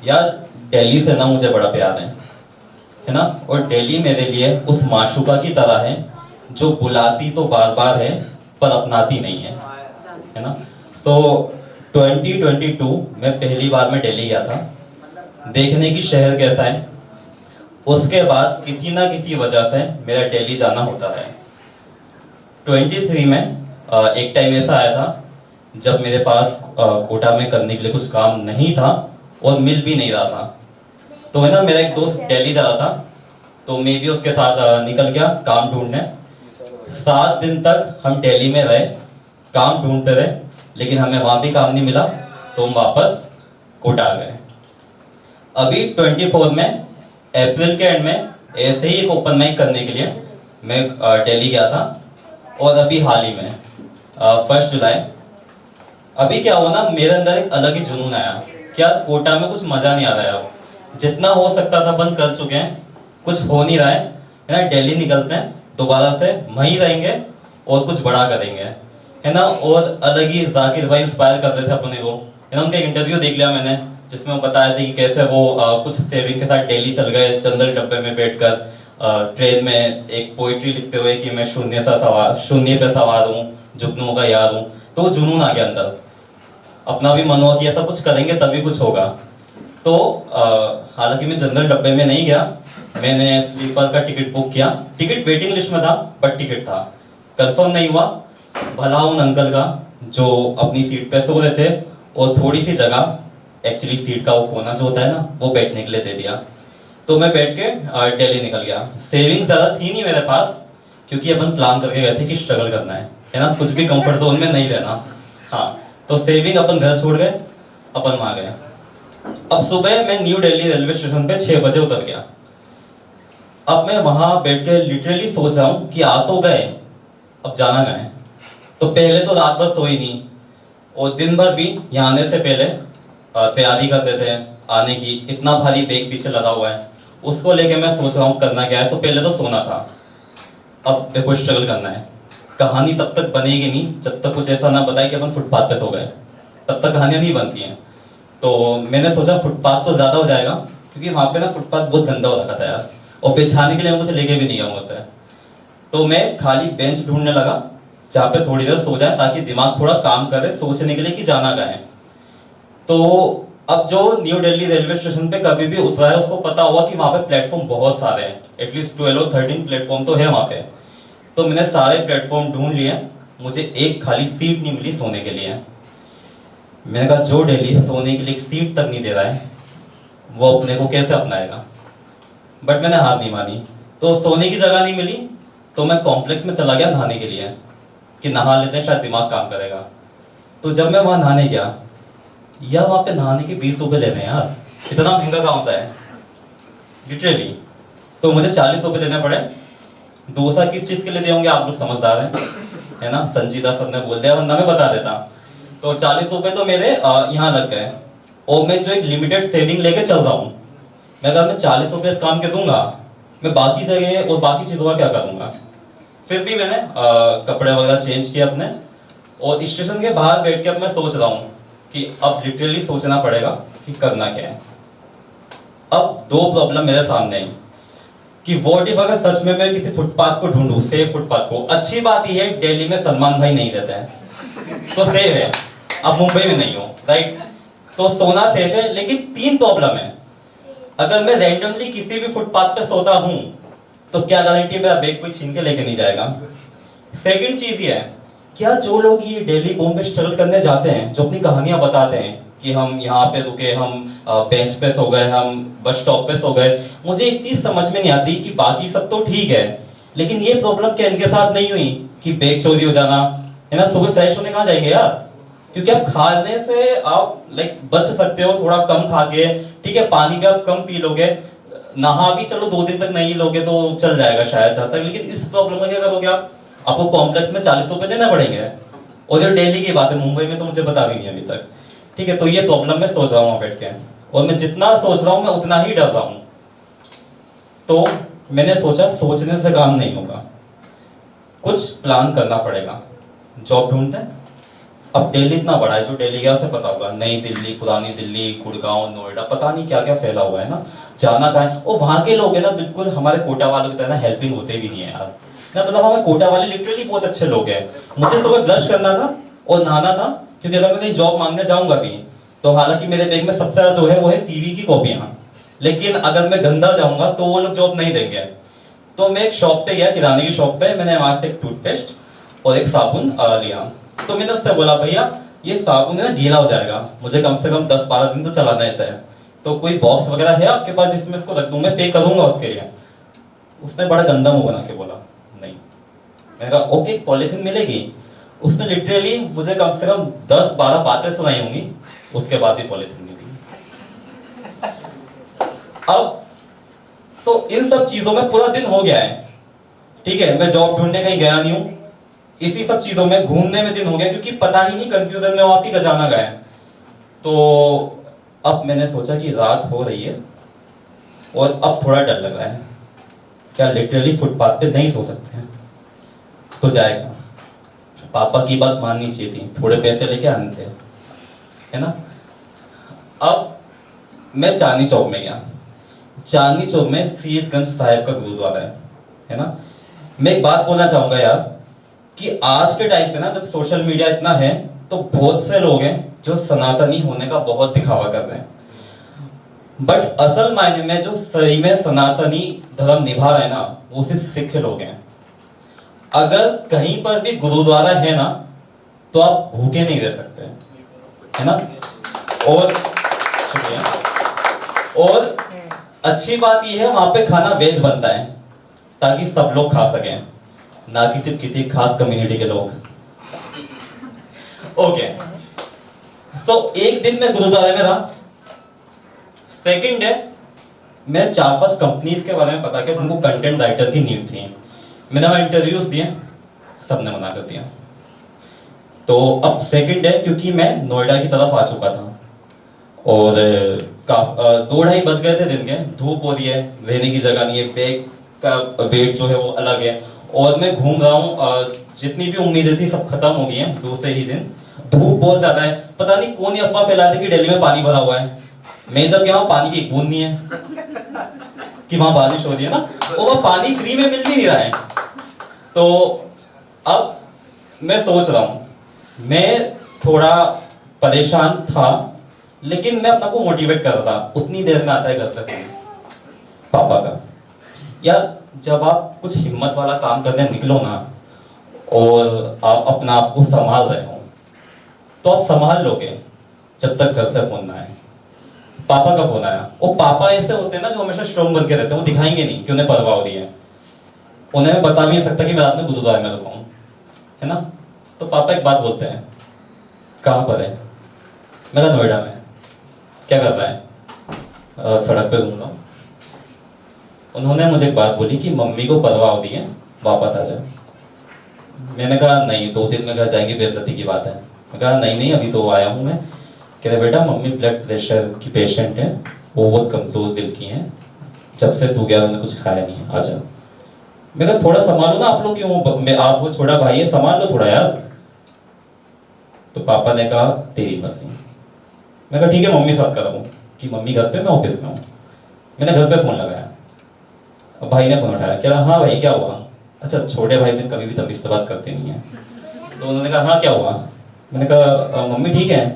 यार, दिल्ली से ना मुझे बड़ा प्यार है ना। और दिल्ली मेरे लिए उस माशूका की तरह है जो बुलाती तो बार बार है पर अपनाती नहीं है ना। तो 2022 में पहली बार मैं दिल्ली गया था देखने की शहर कैसा है। उसके बाद किसी ना किसी वजह से मेरा दिल्ली जाना होता है। 23 में एक टाइम ऐसा आया था जब मेरे पास कोटा में करने के लिए कुछ काम नहीं था और मिल भी नहीं रहा था। तो है ना, मेरा एक दोस्त दिल्ली जा रहा था तो मैं भी उसके साथ निकल गया काम ढूंढने। 7 दिन तक हम दिल्ली में रहे, काम ढूंढते रहे, लेकिन हमें वहाँ भी काम नहीं मिला तो हम वापस कोटा आ गए। अभी 24 में अप्रैल के एंड में ऐसे ही एक ओपन माइक करने के लिए मैं दिल्ली गया था। और अभी हाल ही में 1 जुलाई, अभी क्या हुआ ना, मेरे अंदर एक अलग ही जुनून आया। क्या कोटा में कुछ मजा नहीं आ रहा है। अब जितना हो सकता था बंद कर चुके हैं, कुछ हो नहीं रहा है ना। दिल्ली निकलते हैं दोबारा से, वहीं रहेंगे और कुछ बड़ा करेंगे, है ना। और अलग ही जाकिर भाई इंस्पायर कर रहे थे अपने को, है ना। उनका इंटरव्यू देख लिया मैंने जिसमें वो बताया था कि कैसे वो कुछ सेविंग के साथ दिल्ली चल गए, चंदल डब्बे में बैठकर ट्रेन में एक पोइट्री लिखते हुए कि मैं शून्य पे सवार हूँ, जुगनू का यार हूँ। तो वो जुनून आ गया अंदर, अपना भी मन हुआ कि ऐसा कुछ करेंगे तभी कुछ होगा। तो हालांकि मैं जनरल डब्बे में नहीं गया, मैंने स्लीपर का टिकट बुक किया। टिकट वेटिंग लिस्ट में था बट टिकट था, कंफर्म नहीं हुआ। भला उन अंकल का जो अपनी सीट पे सो रहे थे और थोड़ी सी जगह, एक्चुअली सीट का वो कोना जो होता है ना, वो बैठने के लिए दे दिया। तो मैं बैठ के दिल्ली निकल गया। सेविंग ज़्यादा थी नहीं मेरे पास क्योंकि अपन प्लान करके गए थे कि स्ट्रगल करना है ना, कुछ भी कंफर्ट जोन में नहीं रहना। हाँ, तो सेविंग अपन घर छोड़ गए, अपन वहाँ गए। अब सुबह मैं न्यू दिल्ली रेलवे स्टेशन पे 6 बजे उतर गया। अब मैं वहां बैठ के लिटरली सोच रहा हूँ कि आ तो गए, अब जाना कहाँ है। तो पहले तो रात भर सोई नहीं और दिन भर भी यहाँ आने से पहले तैयारी करते थे आने की। इतना भारी बैग पीछे लगा हुआ है, उसको लेके मैं सोच रहा हूँ करना क्या है। तो पहले तो सोना था, अब देखो स्ट्रगल करना है। कहानी तब तक बनेगी नहीं जब तक कुछ ऐसा ना बताए कि अपन फुटपाथ पे सो गए, तब तक कहानियां नहीं बनती हैं। तो मैंने सोचा फुटपाथ तो ज़्यादा हो जाएगा क्योंकि वहाँ पे ना फुटपाथ बहुत गंदा हो रखा था यार, और बिछाने के लिए मैं कुछ लेके भी नहीं गया मुझसे। तो मैं खाली बेंच ढूंढने लगा जहाँ पे थोड़ी देर सो जाए ताकि दिमाग थोड़ा काम करे सोचने के लिए कि जाना कहाँ है। तो अब जो न्यू दिल्ली रेलवे स्टेशन पे कभी भी उतरा है उसको पता होगा कि वहाँ पे प्लेटफॉर्म बहुत सारे हैं, एटलीस्ट 12 और 13 प्लेटफॉर्म तो है वहाँ पे। तो मैंने सारे प्लेटफॉर्म ढूंढ लिए, मुझे एक खाली सीट नहीं मिली सोने के लिए। मैंने कहा जो दिल्ली सोने के लिए सीट तक नहीं दे रहा है वो अपने को कैसे अपनाएगा। बट मैंने हार नहीं मानी। तो सोने की जगह नहीं मिली तो मैं कॉम्प्लेक्स में चला गया नहाने के लिए कि नहा लेते हैं शायद दिमाग काम करेगा। तो जब मैं वहाँ नहाने गया, यार वहाँ पे नहाने के 20 रुपये ले रहे हैं यार, इतना महंगा कहाँ होता है लिटरली। तो मुझे 40 रुपये देने पड़े। दूसरा किस चीज़ के लिए दिए होंगे आप लोग समझदार हैं, है ना। संजीदा सर ने बोल दिया वरना मैं बता देता। तो 40 रुपये तो मेरे यहाँ लग गए। और मैं जो एक लिमिटेड सेविंग लेके चल रहा हूँ, मैं अगर मैं 40 रुपये इस काम के दूंगा, मैं बाकी जगह और बाकी चीज़ों का क्या करूँगा। फिर भी मैंने कपड़े वगैरह चेंज किए अपने, और स्टेशन के बाहर बैठ के अब मैं सोच रहा हूँ कि अब लिटरली सोचना पड़ेगा कि करना क्या है। अब 2 प्रॉब्लम मेरे सामने आई कि व्हाट इफ अगर सच में मैं किसी फुटपाथ को ढूंढूं, सेफ फुटपाथ को। अच्छी बात यह है दिल्ली में सलमान भाई नहीं रहते हैं तो सेफ है, अब मुंबई में नहीं हो, राइट। तो सोना सेफ है, लेकिन 3 प्रॉब्लम है। अगर मैं रैंडमली किसी भी फुटपाथ पे सोता हूं तो क्या गारंटी मेरा बैग कोई छीन के लेके नहीं जाएगा। सेकंड चीज ये है, क्या जो लोग ये दिल्ली बॉम्बे स्ट्रगल करने जाते हैं, जो अपनी कहानियां बताते हैं कि हम यहाँ पे रुके, हम बेंच पे सो गए, हम बस स्टॉप पे सो गए, मुझे एक चीज समझ में नहीं आती कि बाकी सब तो ठीक है लेकिन ये प्रॉब्लम क्या इनके साथ नहीं हुई कि बैग चोरी हो जाना, है ना। सुबह फ्रेश होने कहाँ जाएंगे यार, क्योंकि आप खाने से आप बच सकते हो थोड़ा कम खा के, ठीक है। पानी भी आप कम पी लोगे, नहा भी चलो 2 दिन तक नहीं लोगे तो चल जाएगा शायद जहाँ तक। लेकिन इस प्रॉब्लम में क्या करोगे आप, आपको कॉम्प्लेक्स में 40 रुपये देना पड़ेंगे। और ये दिल्ली की बात है, मुंबई में तो मुझे पता भी नहीं अभी तक, ठीक है। तो ये प्रॉब्लम मैं सोच रहा हूँ बैठ के, और मैं जितना सोच रहा हूँ मैं उतना ही डर रहा हूँ। तो मैंने सोचा सोचने से काम नहीं होगा, कुछ प्लान करना पड़ेगा। जॉब ढूंढते हैं, अब दिल्ली इतना बड़ा है, जो दिल्ली गया उसे पता होगा, नई दिल्ली, पुरानी दिल्ली, गुड़गांव, नोएडा, पता नहीं क्या क्या फैला हुआ है ना, जाना कहाँ है। और वहाँ के लोग है ना बिल्कुल हमारे कोटा वालों की तरह ना हेल्पिंग होते भी नहीं है यार ना, मतलब हमारे कोटा वाले लिटरली बहुत अच्छे लोग हैं। मुझे सुबह ब्रश करना था और नहाना था, क्योंकि अगर मैं कहीं जॉब मांगने जाऊंगा भी, तो हालांकि मेरे बैग में सबसे ज्यादा जो है वो है सीवी की कॉपियाँ, लेकिन अगर मैं गंदा जाऊंगा तो वो लोग जॉब नहीं देंगे। तो मैं एक शॉप पे गया, किराने की शॉप पे, मैंने वहां से एक टूथपेस्ट और एक साबुन लिया। तो मैंने उससे बोला भैया ये साबुन है ना गीला हो जाएगा, मुझे कम से कम 10-12 दिन तो चलाना है इसे, तो कोई बॉक्स वगैरह है आपके पास जिसमें इसको रख दूं, मैं पे करूंगा उसके लिए। उसने बड़ा गंदा मुंह बना के बोला नहीं। मैंने कहा ओके पॉलिथीन मिलेगी। उसने लिटरली मुझे कम से कम 10-12 बातें सुनाई होंगी, उसके बाद भी पॉलिथीन नहीं दी। अब तो इन सब चीजों में पूरा दिन हो गया है, ठीक है, मैं जॉब ढूंढने कहीं गया नहीं हूं, इसी सब चीजों में घूमने में दिन हो गया, क्योंकि पता ही नहीं कंफ्यूजन में वो आपकी खजाना गए। तो अब मैंने सोचा कि रात हो रही है और अब थोड़ा डर लग रहा है, क्या लिटरली फुटपाथ पे नहीं सो सकते हैं, तो जाएगा। पापा की बात माननी चाहिए थी, थोड़े पैसे लेके आने थे, है ना। अब मैं चांदनी चौक में गया, चांदनी चौक में सीसगंज साहिब का गुरुद्वारा है ना। मैं एक बात बोलना चाहूंगा यार, कि आज के टाइम पे ना जब सोशल मीडिया इतना है, तो बहुत से लोग हैं जो सनातनी होने का बहुत दिखावा कर रहे हैं, बट असल मायने में जो सही में सनातनी धर्म निभा रहे हैं ना, वो सिर्फ सिख लोग हैं। अगर कहीं पर भी गुरुद्वारा है ना, तो आप भूखे नहीं रह सकते, है ना। और शुक्रिया। और अच्छी बात यह है वहां पे खाना वेज बनता है, ताकि सब लोग खा सकें, ना कि सिर्फ किसी खास कम्युनिटी के लोग। ओके, तो एक दिन मैं गुरुद्वारे में था। सेकंड है, मैं 4-5 कंपनीज के बारे में पता किया जिनको कंटेंट राइटर की नीड थी। मैंने वहां इंटरव्यूज दिए, सबने मना कर दिया। तो अब सेकंड है, क्योंकि मैं नोएडा की तरफ आ चुका था और 2-2:30 बज गए थे दिन के, धूप हो रही है, रहने की जगह नहीं है, बैग का वेट जो है वो अलग है, और मैं घूम रहा हूँ, जितनी भी उम्मीदें थी सब खत्म हो गई हैं दूसरे ही दिन। धूप बहुत ज्यादा है, पता नहीं कौन ही अफवाह फैलाते कि दिल्ली में पानी भरा हुआ है। मैं जब गया पानी की एक बूंद नहीं है, कि वहां बारिश हो रही है ना, और वह पानी फ्री में मिल भी नहीं रहा है। तो अब मैं सोच रहा हूँ, मैं थोड़ा परेशान था, लेकिन मैं अपना को मोटिवेट कर रहा था। उतनी देर में आता है घर से फोन पापा का, यार जब आप कुछ हिम्मत वाला काम करने निकलो ना, और आप अपना आप को संभाल रहे हो, तो आप संभाल लोगे जब तक घर से फोन ना आए। पापा का फोन आया, और पापा ऐसे होते हैं ना जो हमेशा स्ट्रॉन्ग बन के रहते हैं, वो दिखाएंगे नहीं कि उन्हें परवाह हो रही है। उन्हें मैं बता भी नहीं सकता कि मैं रात में गुरुद्वारे में रुका हूँ, है ना। तो पापा एक बात बोलते हैं, कहाँ पर है? मैं कहा नोएडा में। क्या कर रहा है? सड़क पे घूम रहा हूँ। उन्होंने मुझे एक बात बोली कि मम्मी को परवाह हो रही है, वापस आ जाए। मैंने कहा नहीं, 2 दिन में घर जाएंगे, बेइज्जती की बात है। मैं कहा नहीं नहीं, अभी तो आया हूँ मैं। कह रहे बेटा मम्मी ब्लड प्रेशर की पेशेंट है, वो बहुत कमजोर दिल की हैं, जब से तू गया उन्होंने कुछ खाया नहीं है, आ जा। मैं कहा थोड़ा संभालो ना, आप लोग क्यों, आप वो छोटा भाई है, संभाल लो थोड़ा यार। तो पापा ने कहा तेरी मर्जी। मैं कहा ठीक है, मम्मी साथ कर रहा हूँ, कि मम्मी घर पे, मैं ऑफिस में हूँ। मैंने घर पे फोन लगाया, अब भाई ने फोन उठाया, कह रहा हाँ भाई क्या हुआ? अच्छा, छोटे भाई बहन कभी भी तमीज से बात करते नहीं है। तो उन्होंने कहा हाँ क्या हुआ? मैंने कहा मम्मी ठीक है।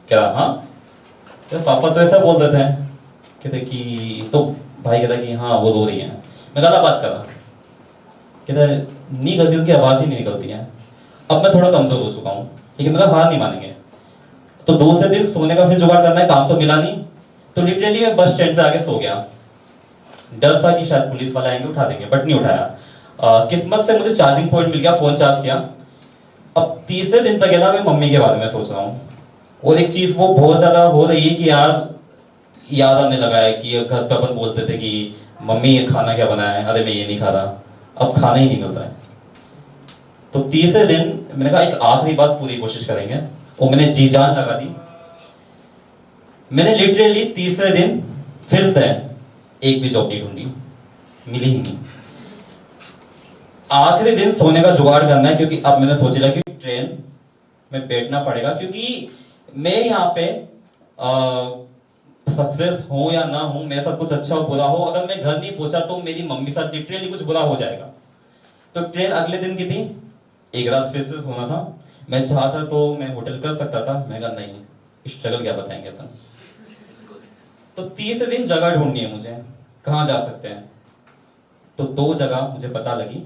क्या हाँ? तो पापा तो ऐसा बोल देते हैं, कहते कि तो भाई कहता कि हाँ वो रो रही है। मैं कहा बात कर रहा, कहता नहीं करती, उनकी आवाज़ ही नहीं निकलती है। अब मैं थोड़ा कमजोर हो चुका हूँ, लेकिन मेरा हार नहीं मानेंगे। तो दूसरे दिन सोने का फिर जुगाड़ करना है, काम तो मिला नहीं, तो लिटरली मैं बस स्टैंड पे आके सो गया। डर था कि शायद पुलिस वाले आएंगे उठा देंगे, बट नहीं उठाया। किस्मत से मुझे चार्जिंग पॉइंट मिल गया, फोन चार्ज किया। अब तीसरे दिन तक है ना, मैं मम्मी के बारे में सोच रहा हूँ, और एक चीज वो बहुत ज्यादा हो रही है कि यार याद आने लगा है कि घर पे अपन बोलते थे कि मम्मी ये खाना क्या बनाया है, अरे मैं ये नहीं खा रहा, अब खाना ही नहीं मिल रहा है। तो तीसरे दिन मैंने कहा एक आखिरी बात पूरी कोशिश करेंगे, और मैंने जी जान लगा दी। मैंने लिटरली तीसरे दिन फिर से एक भी जॉब नहीं ढूंढी, मिली ही नहीं। आखिरी दिन सोने का जुगाड़ करना है, क्योंकि अब मैंने सोच लिया कि ट्रेन मैं बैठना पड़ेगा, क्योंकि मैं यहाँ पे सक्सेस हो या ना हो, मेरे साथ कुछ अच्छा हो बुरा हो, अगर मैं घर नहीं पहुंचा तो मेरी मम्मी साथ लिटरली कुछ बुरा हो जाएगा। तो ट्रेन अगले दिन की थी, एक रात फिर से सोना था। मैं चाहता तो मैं होटल कर सकता था, मैं कहा नहीं, स्ट्रगल क्या बताएंगे अपन। तो तीसरे दिन जगह ढूंढनी है मुझे, कहाँ जा सकते हैं। तो दो जगह मुझे पता लगी,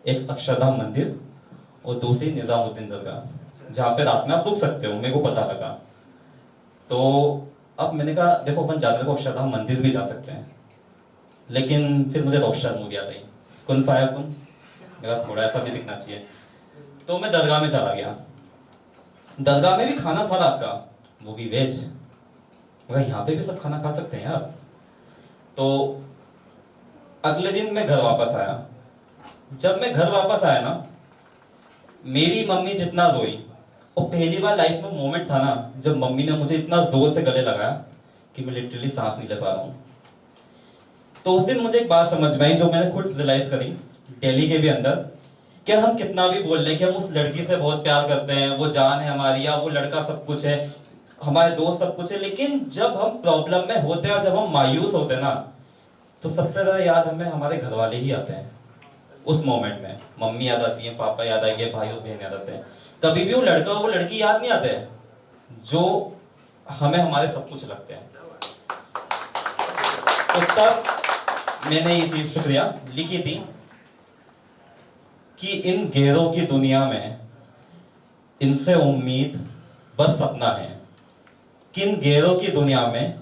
एक अक्षरधाम मंदिर और दूसरी निजामुद्दीन दरगाह, जहाँ पे रात में आप रुक सकते हो, मेरे को पता लगा। तो अब मैंने कहा देखो अपन जाते को अक्षरधाम मंदिर भी जा सकते हैं, लेकिन फिर मुझे रोशन हो गया था, कुन फाया कुन, मेरा थोड़ा ऐसा भी दिखना चाहिए। तो मैं दरगाह में चला गया। दरगाह में भी खाना था रात का, वो भी वेज। मगर यहाँ पे भी सब खाना खा सकते हैं यार। तो अगले दिन मैं घर वापस आया। जब मैं घर वापस आया ना, मेरी मम्मी जितना रोई, और पहली बार लाइफ में मोमेंट था ना जब मम्मी ने मुझे इतना जोर से गले लगाया कि मैं लिटरली सांस नहीं ले पा रहा हूँ। तो उस दिन मुझे एक बात समझ में आई जो मैंने खुद रियलाइज करी दिल्ली के भी अंदर, कि हम कितना भी बोल लें कि हम उस लड़की से बहुत प्यार करते हैं, वो जान है हमारी, या वो लड़का सब कुछ है, हमारे दोस्त सब कुछ है, लेकिन जब हम प्रॉब्लम में होते हैं और जब हम मायूस होते हैं ना, तो सबसे ज्यादा याद हमें हमारे घर वाले ही आते हैं। उस मोमेंट में मम्मी याद आती है, पापा याद आएंगे, भाई और बहन याद आते हैं। कभी भी वो लड़का वो लड़की याद नहीं आते जो हमें हमारे सब कुछ लगते हैं। तो तब मैंने ये चीज शुक्रिया लिखी थी कि इन गैरों की दुनिया में इनसे उम्मीद बस सपना है, कि इन गैरों की दुनिया में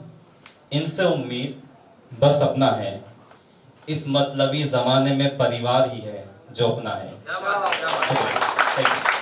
इनसे उम्मीद बस सपना है, इस मतलबी जमाने में परिवार ही है जो अपना है। Thank you.